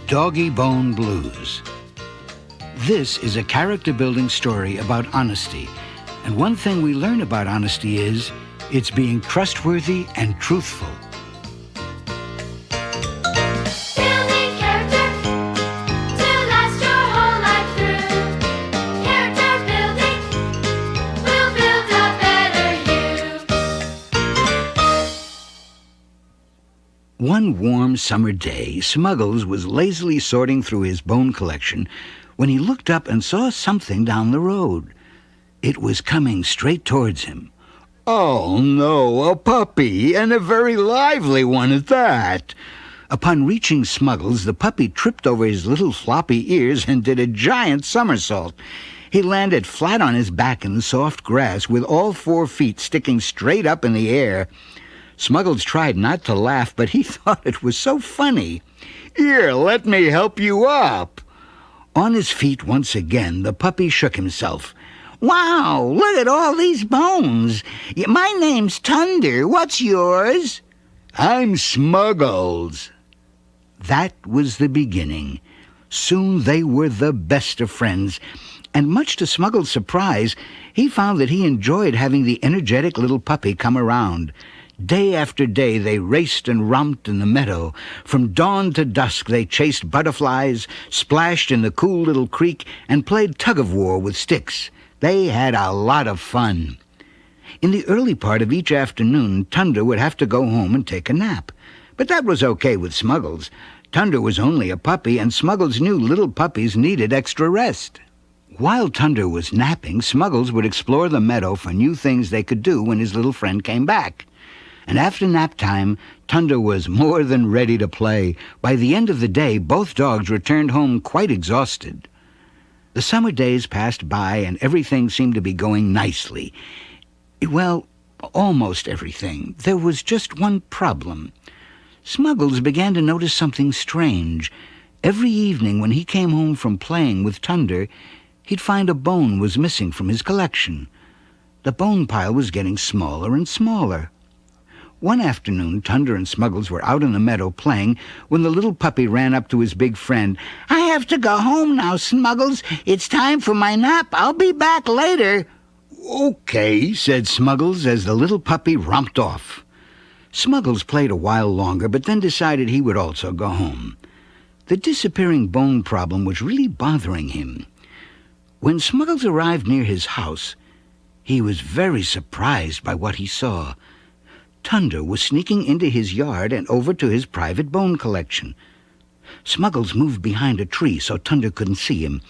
Doggie Bone Blues. This is a character-building story about honesty. And one thing we learn about honesty is it's being trustworthy and truthful. Building character to last your whole life through. Character building will build a better you. One warm summer day, Smuggles was lazily sorting through his bone collection when he looked up and saw something down the road. It was coming straight towards him. Oh, no, a puppy, and a very lively one at that. Upon reaching Smuggles, the puppy tripped over his little floppy ears and did a giant somersault. He landed flat on his back in the soft grass with all 4 feet sticking straight up in the air. Smuggles tried not to laugh, but he thought it was so funny. Here, let me help you up. On his feet once again, the puppy shook himself. Wow, look at all these bones. My name's Tunder. What's yours? I'm Smuggles. That was the beginning. Soon they were the best of friends, and much to Smuggles' surprise, he found that he enjoyed having the energetic little puppy come around. Day after day they raced and romped in the meadow. From dawn to dusk they chased butterflies, splashed in the cool little creek, and played tug-of-war with sticks. They had a lot of fun. In the early part of each afternoon, Tunder would have to go home and take a nap. But that was okay with Smuggles. Tunder was only a puppy, and Smuggles knew little puppies needed extra rest. While Tunder was napping, Smuggles would explore the meadow for new things they could do when his little friend came back. And after nap time, Tunder was more than ready to play. By the end of the day, both dogs returned home quite exhausted. The summer days passed by, and everything seemed to be going nicely. Well, almost everything. There was just one problem. Smuggles began to notice something strange. Every evening when he came home from playing with Tunder, he'd find a bone was missing from his collection. The bone pile was getting smaller and smaller. One afternoon, Tunder and Smuggles were out in the meadow playing when the little puppy ran up to his big friend. I have to go home now, Smuggles. It's time for my nap. I'll be back later. Okay, said Smuggles as the little puppy romped off. Smuggles played a while longer, but then decided he would also go home. The disappearing bone problem was really bothering him. When Smuggles arrived near his house, he was very surprised by what he saw. Tunder was sneaking into his yard and over to his private bone collection. Smuggles moved behind a tree so Tunder couldn't see him.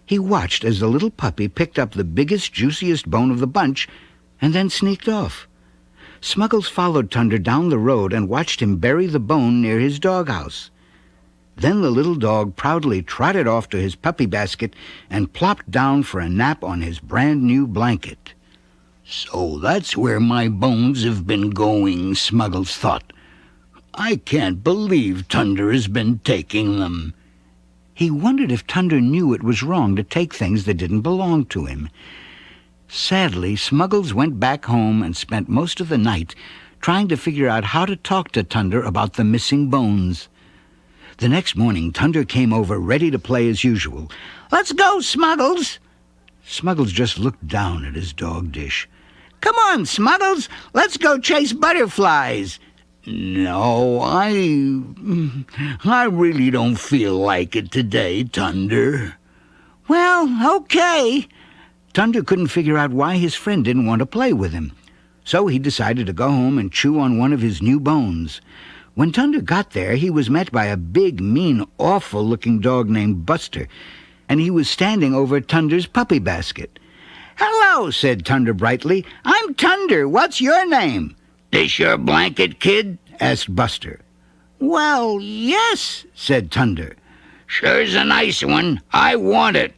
He watched as the little puppy picked up the biggest, juiciest bone of the bunch and then sneaked off. Smuggles followed Tunder down the road and watched him bury the bone near his doghouse. Then the little dog proudly trotted off to his puppy basket and plopped down for a nap on his brand-new blanket. So that's where my bones have been going, Smuggles thought. I can't believe Tunder has been taking them. He wondered if Tunder knew it was wrong to take things that didn't belong to him. Sadly, Smuggles went back home and spent most of the night trying to figure out how to talk to Tunder about the missing bones. The next morning, Tunder came over ready to play as usual. Let's go, Smuggles! Smuggles just looked down at his dog dish. Come on, Smuggles, let's go chase butterflies. No, I really don't feel like it today, Tunder. Well, okay. Tunder couldn't figure out why his friend didn't want to play with him. So he decided to go home and chew on one of his new bones. When Tunder got there, he was met by a big, mean, awful-looking dog named Buster, and he was standing over Tunder's puppy basket. Hello, said Tunder brightly. I'm Tunder. What's your name? This your blanket, kid? Asked Buster. Well, yes, said Tunder. Sure's a nice one. I want it.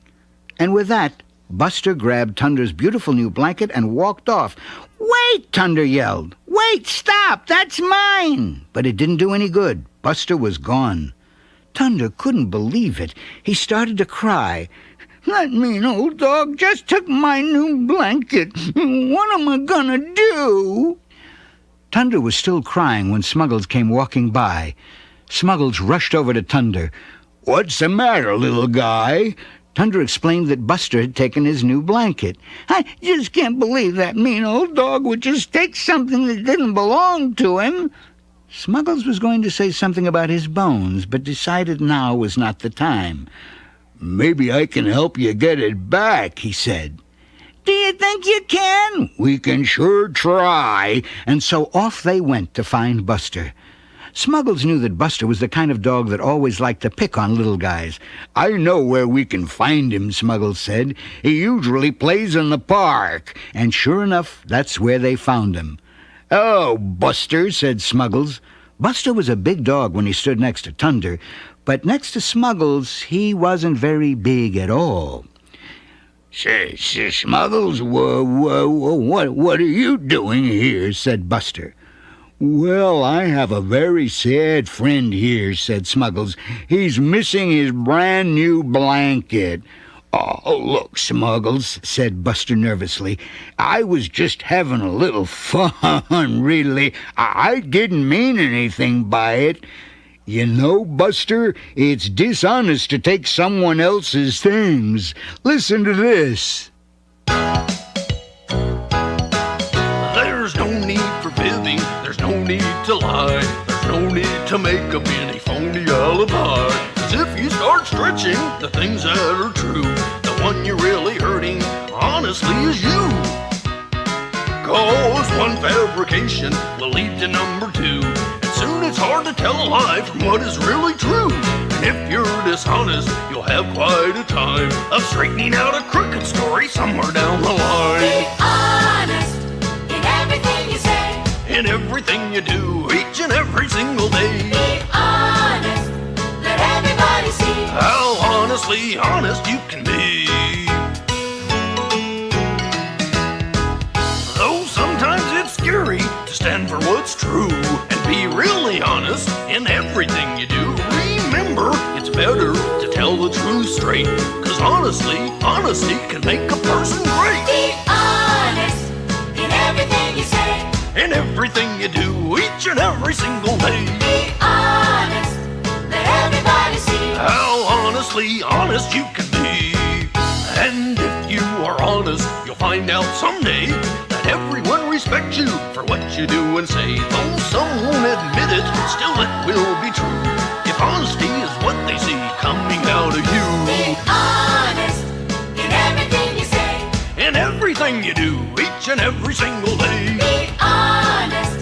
And with that, Buster grabbed Tunder's beautiful new blanket and walked off. Wait, Tunder yelled. Wait, stop, that's mine. But it didn't do any good. Buster was gone. Tunder couldn't believe it. He started to cry. That mean old dog just took my new blanket. What am I gonna do? Tunder was still crying when Smuggles came walking by. Smuggles rushed over to Tunder. What's the matter, little guy? Tunder explained that Buster had taken his new blanket. I just can't believe that mean old dog would just take something that didn't belong to him. Smuggles was going to say something about his bones, but decided now was not the time. Maybe I can help you get it back, he said. Do you think you can? We can sure try. And so off they went to find Buster. Smuggles knew that Buster was the kind of dog that always liked to pick on little guys. I know where we can find him, Smuggles said. He usually plays in the park. And sure enough, that's where they found him. Oh, Buster, said Smuggles. Buster was a big dog when he stood next to Tunder, but next to Smuggles, he wasn't very big at all. Say, Smuggles, what are you doing here? Said Buster. Well, I have a very sad friend here, said Smuggles. He's missing his brand new blanket. Oh, look, Smuggles, said Buster nervously. I was just having a little fun, really. I didn't mean anything by it. You know, Buster, it's dishonest to take someone else's things. Listen to this. There's no need for fibbing, there's no need to lie, there's no need to make up any phony alibi. 'Cause if you start stretching the things that are true, the one you're really hurting, honestly, is you. 'Cause one fabrication will lead to number two, and soon it's hard to tell a lie from what is really true. And if you're dishonest, you'll have quite a time of straightening out a crooked story somewhere down the line. Be honest in everything you say. In everything you do, each and every single day. Be honest, let everybody see How honestly honest you can be. Though sometimes it's scary to stand for what's true and be really honest in everything you do. Remember, it's better to tell the truth straight, 'cause honestly, honesty can make a person great. Be honest in everything you say. In everything you do, each and every single day. Be honest, let everybody see How honestly honest you can be. And if you are honest, you'll find out someday that everyone respects you for what you do and say. Though some won't admit it, still it will be true, if honesty is what they see coming out of you. Be honest in everything you say. In everything you do, each and every single day. Be honest,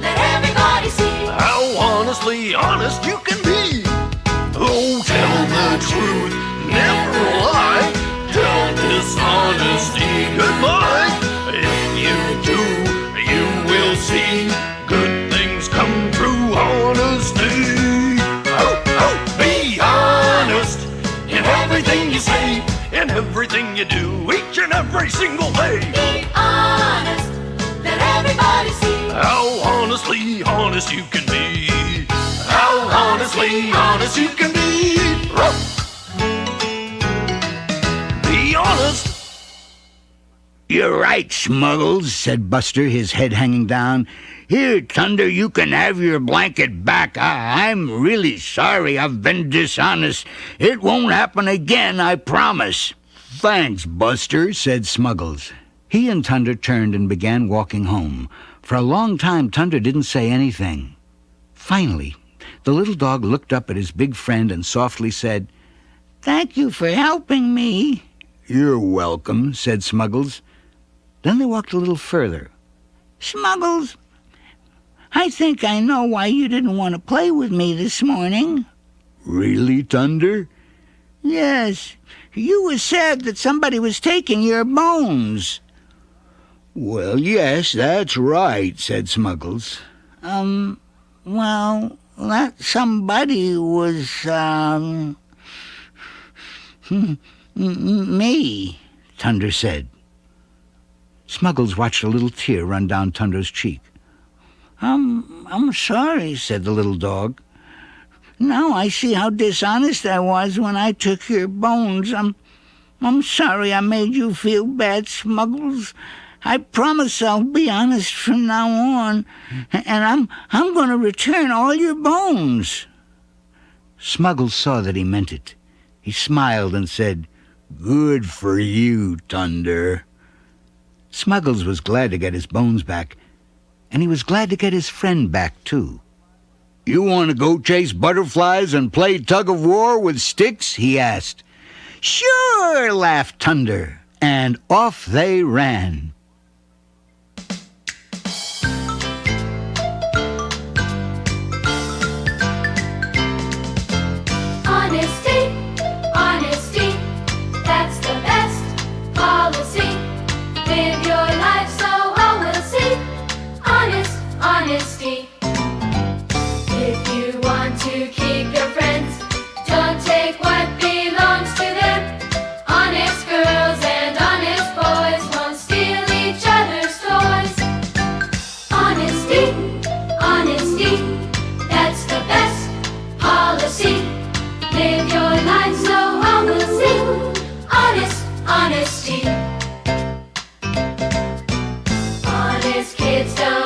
let everybody see How honestly honest you can be. Oh, tell the truth, never lie. Tell dishonesty goodbye. If you do, you will see good things come through honesty. Oh, oh, be honest in everything you say. In everything you do, each and every single day. Be honest, let everybody see How honestly honest you can be. How honestly honest you can be. Be honest. You're right, Smuggles, said Buster, his head hanging down. Here, Tunder, you can have your blanket back. I'm really sorry I've been dishonest. It won't happen again, I promise. Thanks, Buster, said Smuggles. He and Tunder turned and began walking home. For a long time, Tunder didn't say anything. Finally, the little dog looked up at his big friend and softly said, Thank you for helping me. You're welcome, said Smuggles. Then they walked a little further. Smuggles, I think I know why you didn't want to play with me this morning. Really, Tunder? Yes, you were sad that somebody was taking your bones. Well, yes, that's right, said Smuggles. Well, that somebody was, me, Tunder said. Smuggles watched a little tear run down Tunder's cheek. I'm sorry, said the little dog. Now I see how dishonest I was when I took your bones. I'm sorry I made you feel bad, Smuggles. I promise I'll be honest from now on, and I'm going to return all your bones." Smuggles saw that he meant it. He smiled and said, "Good for you, Tunder." Smuggles was glad to get his bones back, and he was glad to get his friend back, too. "You want to go chase butterflies and play tug-of-war with sticks?" he asked. "Sure," laughed Tunder, and off they ran. Honesty, honesty, that's the best policy. Live your life so all will see. Honest, honesty. If you want to keep your friends, don't take what belongs to them. Honest girls and honest boys won't steal each other's toys. Honesty, honesty, that's the best policy. Live your life so all will see. Honest, honesty. Honest kids don't